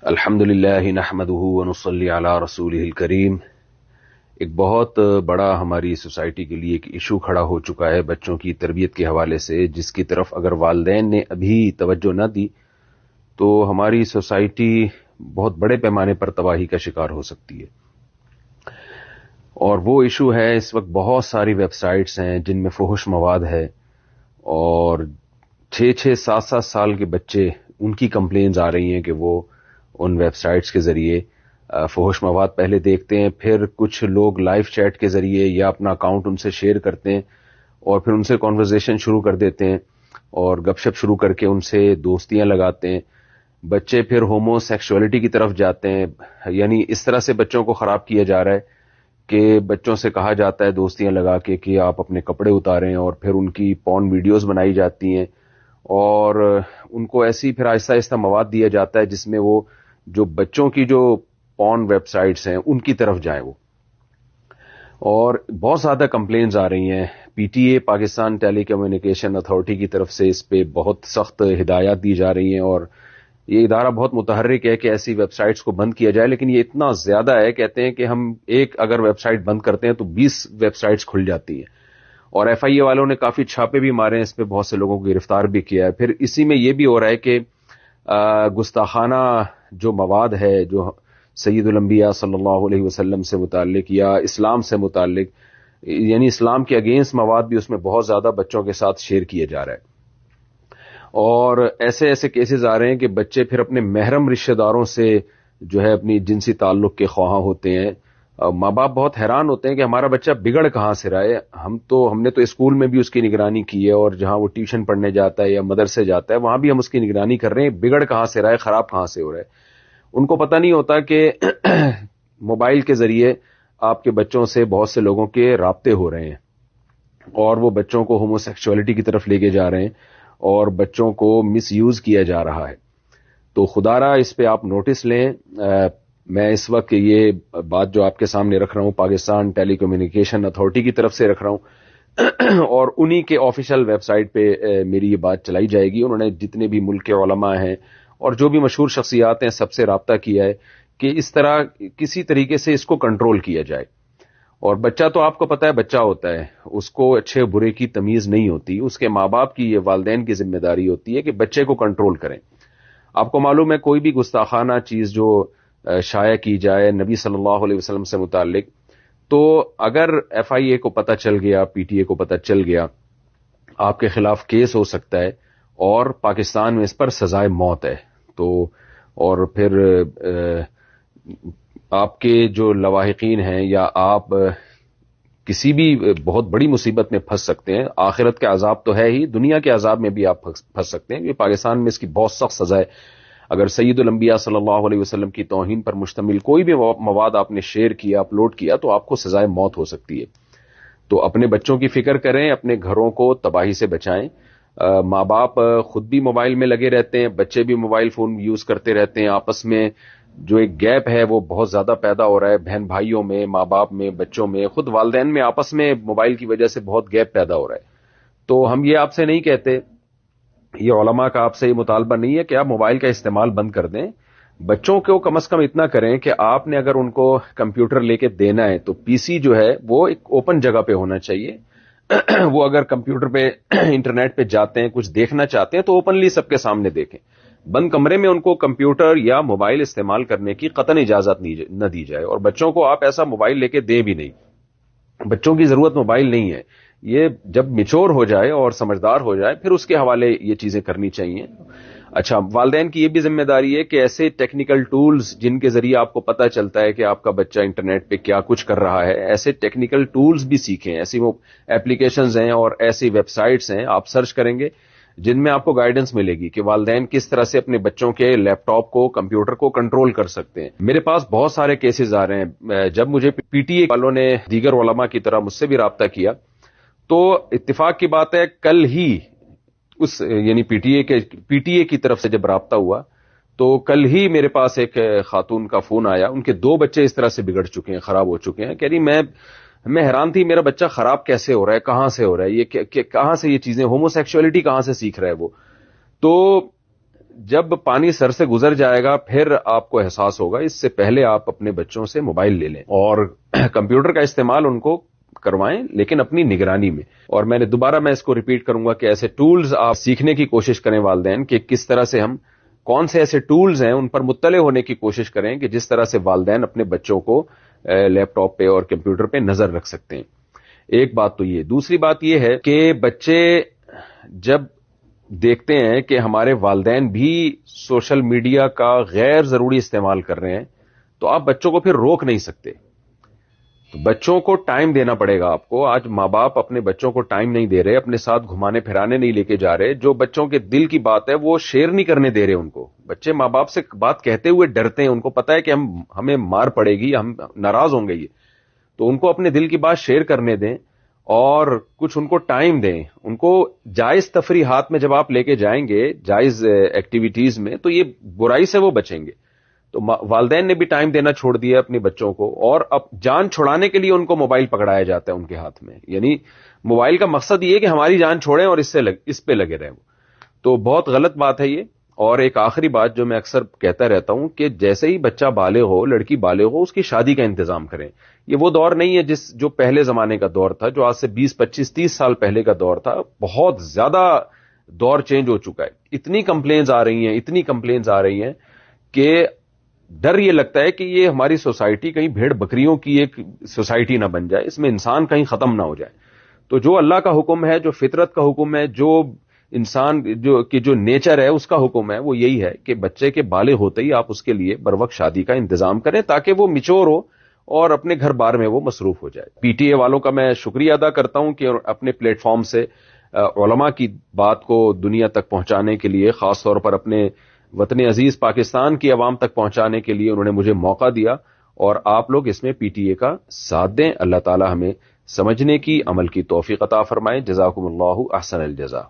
الحمدللہ نحمدہ ونصلی علی رسولہ الکریم۔ ایک بہت بڑا ہماری سوسائٹی کے لیے ایک ایشو کھڑا ہو چکا ہے بچوں کی تربیت کے حوالے سے، جس کی طرف اگر والدین نے ابھی توجہ نہ دی تو ہماری سوسائٹی بہت بڑے پیمانے پر تباہی کا شکار ہو سکتی ہے۔ اور وہ ایشو ہے، اس وقت بہت ساری ویب سائٹس ہیں جن میں فحش مواد ہے، اور 6-7 سال کے بچے، ان کی کمپلینز آ رہی ہیں کہ وہ ان ویب سائٹس کے ذریعے فحش مواد پہلے دیکھتے ہیں، پھر کچھ لوگ لائیو چیٹ کے ذریعے یا اپنا اکاؤنٹ ان سے شیئر کرتے ہیں اور پھر ان سے کانورزیشن شروع کر دیتے ہیں اور گپ شپ شروع کر کے ان سے دوستیاں لگاتے ہیں۔ بچے پھر ہومو سیکشولیٹی کی طرف جاتے ہیں، یعنی اس طرح سے بچوں کو خراب کیا جا رہا ہے کہ بچوں سے کہا جاتا ہے دوستیاں لگا کے کہ آپ اپنے کپڑے اتاریں، اور پھر ان کی پورن ویڈیوز بنائی جاتی ہیں اور ان کو ایسی پھر آہستہ آہستہ مواد دیا جاتا ہے جس میں وہ جو بچوں کی جو پورن ویب سائٹس ہیں ان کی طرف جائیں وہ۔ اور بہت زیادہ کمپلینز آ رہی ہیں، P T A Pakistan telecommunication authority کی طرف سے اس پہ بہت سخت ہدایات دی جا رہی ہیں، اور یہ ادارہ بہت متحرک ہے کہ ایسی ویب سائٹس کو بند کیا جائے، لیکن یہ اتنا زیادہ ہے، کہتے ہیں کہ ہم ایک اگر ویب سائٹ بند کرتے ہیں تو 20 ویب سائٹس کھل جاتی ہیں، اور ایف آئی اے والوں نے کافی چھاپے بھی مارے ہیں اس پہ، بہت سے لوگوں کو گرفتار بھی کیا ہے۔ پھر اسی میں یہ بھی ہو رہا ہے کہ گستاخانہ جو مواد ہے، جو سید الانبیاء صلی اللہ علیہ وسلم سے متعلق یا اسلام سے متعلق، یعنی اسلام کے اگینسٹ مواد بھی اس میں بہت زیادہ بچوں کے ساتھ شیئر کیا جا رہا ہے، اور ایسے ایسے کیسز آ رہے ہیں کہ بچے پھر اپنے محرم رشتہ داروں سے جو ہے اپنی جنسی تعلق کے خواہاں ہوتے ہیں۔ ماں باپ بہت حیران ہوتے ہیں کہ ہمارا بچہ بگڑ کہاں سے رہا ہے، ہم نے تو اسکول میں بھی اس کی نگرانی کی ہے، اور جہاں وہ ٹیوشن پڑھنے جاتا ہے یا مدرسے جاتا ہے وہاں بھی ہم اس کی نگرانی کر رہے ہیں، بگڑ کہاں سے رہا ہے، خراب کہاں سے ہو رہا ہے۔ ان کو پتہ نہیں ہوتا کہ موبائل کے ذریعے آپ کے بچوں سے بہت سے لوگوں کے رابطے ہو رہے ہیں، اور وہ بچوں کو ہومو سیکشولیٹی کی طرف لے کے جا رہے ہیں اور بچوں کو مس یوز کیا جا رہا ہے۔ تو خدا را اس پہ آپ نوٹس لیں۔ میں اس وقت یہ بات جو آپ کے سامنے رکھ رہا ہوں پاکستان ٹیلی کمیونیکیشن اتھارٹی کی طرف سے رکھ رہا ہوں، اور انہی کے آفیشیل ویب سائٹ پہ میری یہ بات چلائی جائے گی۔ انہوں نے جتنے بھی ملک کے علماء ہیں اور جو بھی مشہور شخصیات ہیں سب سے رابطہ کیا ہے کہ اس طرح کسی طریقے سے اس کو کنٹرول کیا جائے۔ اور بچہ تو آپ کو پتہ ہے بچہ ہوتا ہے، اس کو اچھے برے کی تمیز نہیں ہوتی، اس کے ماں باپ کی، یہ والدین کی ذمہ داری ہوتی ہے کہ بچے کو کنٹرول کریں۔ آپ کو معلوم ہے کوئی بھی گستاخانہ چیز جو شائع کی جائے نبی صلی اللہ علیہ وسلم سے متعلق، تو اگر ایف آئی اے کو پتہ چل گیا، پی ٹی اے کو پتہ چل گیا، آپ کے خلاف کیس ہو سکتا ہے، اور پاکستان میں اس پر سزائے موت ہے۔ تو اور پھر آپ کے جو لواحقین ہیں یا آپ کسی بھی بہت بڑی مصیبت میں پھنس سکتے ہیں۔ آخرت کے عذاب تو ہے ہی، دنیا کے عذاب میں بھی آپ پھنس سکتے ہیں۔ یہ پاکستان میں اس کی بہت سخت سزا ہے۔ اگر سید الانبیاء صلی اللہ علیہ وسلم کی توہین پر مشتمل کوئی بھی مواد آپ نے شیئر کیا، اپلوڈ کیا، تو آپ کو سزائے موت ہو سکتی ہے۔ تو اپنے بچوں کی فکر کریں، اپنے گھروں کو تباہی سے بچائیں۔ ماں باپ خود بھی موبائل میں لگے رہتے ہیں، بچے بھی موبائل فون یوز کرتے رہتے ہیں، آپس میں جو ایک گیپ ہے وہ بہت زیادہ پیدا ہو رہا ہے، بہن بھائیوں میں، ماں باپ میں، بچوں میں، خود والدین میں، آپس میں موبائل کی وجہ سے بہت گیپ پیدا ہو رہا ہے۔ تو ہم یہ آپ سے نہیں کہتے، یہ علماء کا آپ سے یہ مطالبہ نہیں ہے کہ آپ موبائل کا استعمال بند کر دیں، بچوں کو کم از کم اتنا کریں کہ آپ نے اگر ان کو کمپیوٹر لے کے دینا ہے تو پی سی جو ہے وہ ایک اوپن جگہ پہ ہونا چاہیے۔ وہ اگر کمپیوٹر پہ انٹرنیٹ پہ جاتے ہیں، کچھ دیکھنا چاہتے ہیں تو اوپنلی سب کے سامنے دیکھیں۔ بند کمرے میں ان کو کمپیوٹر یا موبائل استعمال کرنے کی قطعاً اجازت نہ دی جائے، اور بچوں کو آپ ایسا موبائل لے کے دیں بھی نہیں۔ بچوں کی ضرورت موبائل نہیں ہے، یہ جب میچور ہو جائے اور سمجھدار ہو جائے پھر اس کے حوالے یہ چیزیں کرنی چاہیے۔ اچھا، والدین کی یہ بھی ذمہ داری ہے کہ ایسے ٹیکنیکل ٹولز جن کے ذریعے آپ کو پتہ چلتا ہے کہ آپ کا بچہ انٹرنیٹ پہ کیا کچھ کر رہا ہے، ایسے ٹیکنیکل ٹولز بھی سیکھیں۔ ایسی وہ ایپلیکیشنز ہیں اور ایسی ویب سائٹس ہیں، آپ سرچ کریں گے جن میں آپ کو گائیڈنس ملے گی کہ والدین کس طرح سے اپنے بچوں کے لیپ ٹاپ کو، کمپیوٹر کو کنٹرول کر سکتے ہیں۔ میرے پاس بہت سارے کیسز آ رہے ہیں۔ جب مجھے پی ٹی اے والوں نے دیگر علماء کی طرح مجھ سے بھی رابطہ کیا تو اتفاق کی بات ہے کل ہی یعنی پی ٹی اے کی طرف سے جب رابطہ ہوا تو کل ہی میرے پاس ایک خاتون کا فون آیا، ان کے 2 بچے اس طرح سے بگڑ چکے ہیں، خراب ہو چکے ہیں۔ کہہ رہی میں حیران تھی میرا بچہ خراب کیسے ہو رہا ہے، کہاں سے ہو رہا ہے، یہ کہاں سے یہ چیزیں، ہومو سیکشولیٹی کہاں سے سیکھ رہا ہے وہ۔ تو جب پانی سر سے گزر جائے گا پھر آپ کو احساس ہوگا. اس سے پہلے آپ اپنے بچوں سے موبائل لے لیں اور کمپیوٹر کا استعمال ان کو کروائیں, لیکن اپنی نگرانی میں. اور میں اس کو ریپیٹ کروں گا کہ ایسے ٹولز آپ سیکھنے کی کوشش کریں والدین, کہ کس طرح سے ہم کون سے ایسے ٹولز ہیں ان پر مطلع ہونے کی کوشش کریں کہ جس طرح سے والدین اپنے بچوں کو لیپ ٹاپ پہ اور کمپیوٹر پہ نظر رکھ سکتے ہیں. ایک بات تو یہ. دوسری بات یہ ہے کہ بچے جب دیکھتے ہیں کہ ہمارے والدین بھی سوشل میڈیا کا غیر ضروری استعمال کر رہے ہیں تو آپ بچوں کو پھر روک نہیں سکتے. تو بچوں کو ٹائم دینا پڑے گا آپ کو. آج ماں باپ اپنے بچوں کو ٹائم نہیں دے رہے, اپنے ساتھ گھمانے پھرانے نہیں لے کے جا رہے, جو بچوں کے دل کی بات ہے وہ شیئر نہیں کرنے دے رہے ان کو. بچے ماں باپ سے بات کہتے ہوئے ڈرتے ہیں, ان کو پتا ہے کہ ہمیں مار پڑے گی, ہم ناراض ہوں گے یہ. تو ان کو اپنے دل کی بات شیئر کرنے دیں اور کچھ ان کو ٹائم دیں. ان کو جائز تفریحات میں جب آپ لے کے جائیں گے, جائز ایکٹیویٹیز میں, تو یہ برائی سے وہ بچیں گے. تو والدین نے بھی ٹائم دینا چھوڑ دیا اپنے بچوں کو, اور اب جان چھڑانے کے لیے ان کو موبائل پکڑایا جاتا ہے ان کے ہاتھ میں. یعنی موبائل کا مقصد یہ ہے کہ ہماری جان چھوڑیں اور اس پہ لگے رہیں. تو بہت غلط بات ہے یہ. اور ایک آخری بات جو میں اکثر کہتا رہتا ہوں کہ جیسے ہی بچہ بالغ ہو, لڑکی بالغ ہو, اس کی شادی کا انتظام کریں. یہ وہ دور نہیں ہے جو پہلے زمانے کا دور تھا, جو آج سے 20, 25, 30 سال پہلے کا دور تھا. بہت زیادہ دور چینج ہو چکا ہے. اتنی کمپلینز آ رہی ہیں کہ ڈر یہ لگتا ہے کہ یہ ہماری سوسائٹی کہیں بھیڑ بکریوں کی ایک سوسائٹی نہ بن جائے, اس میں انسان کہیں ختم نہ ہو جائے. تو جو اللہ کا حکم ہے, جو فطرت کا حکم ہے, جو انسان جو نیچر ہے اس کا حکم ہے, وہ یہی ہے کہ بچے کے بالغ ہوتے ہی آپ اس کے لیے بروقت شادی کا انتظام کریں تاکہ وہ میچور ہو اور اپنے گھر بار میں وہ مصروف ہو جائے. پی ٹی اے والوں کا میں شکریہ ادا کرتا ہوں کہ اپنے پلیٹ فارم سے علماء کی بات کو دنیا تک پہنچانے کے لیے, خاص طور پر اپنے وطن عزیز پاکستان کی عوام تک پہنچانے کے لیے انہوں نے مجھے موقع دیا, اور آپ لوگ اس میں پی ٹی اے کا ساتھ دیں. اللہ تعالی ہمیں سمجھنے کی, عمل کی توفیق عطا فرمائے. جزاکم اللہ احسن الجزا.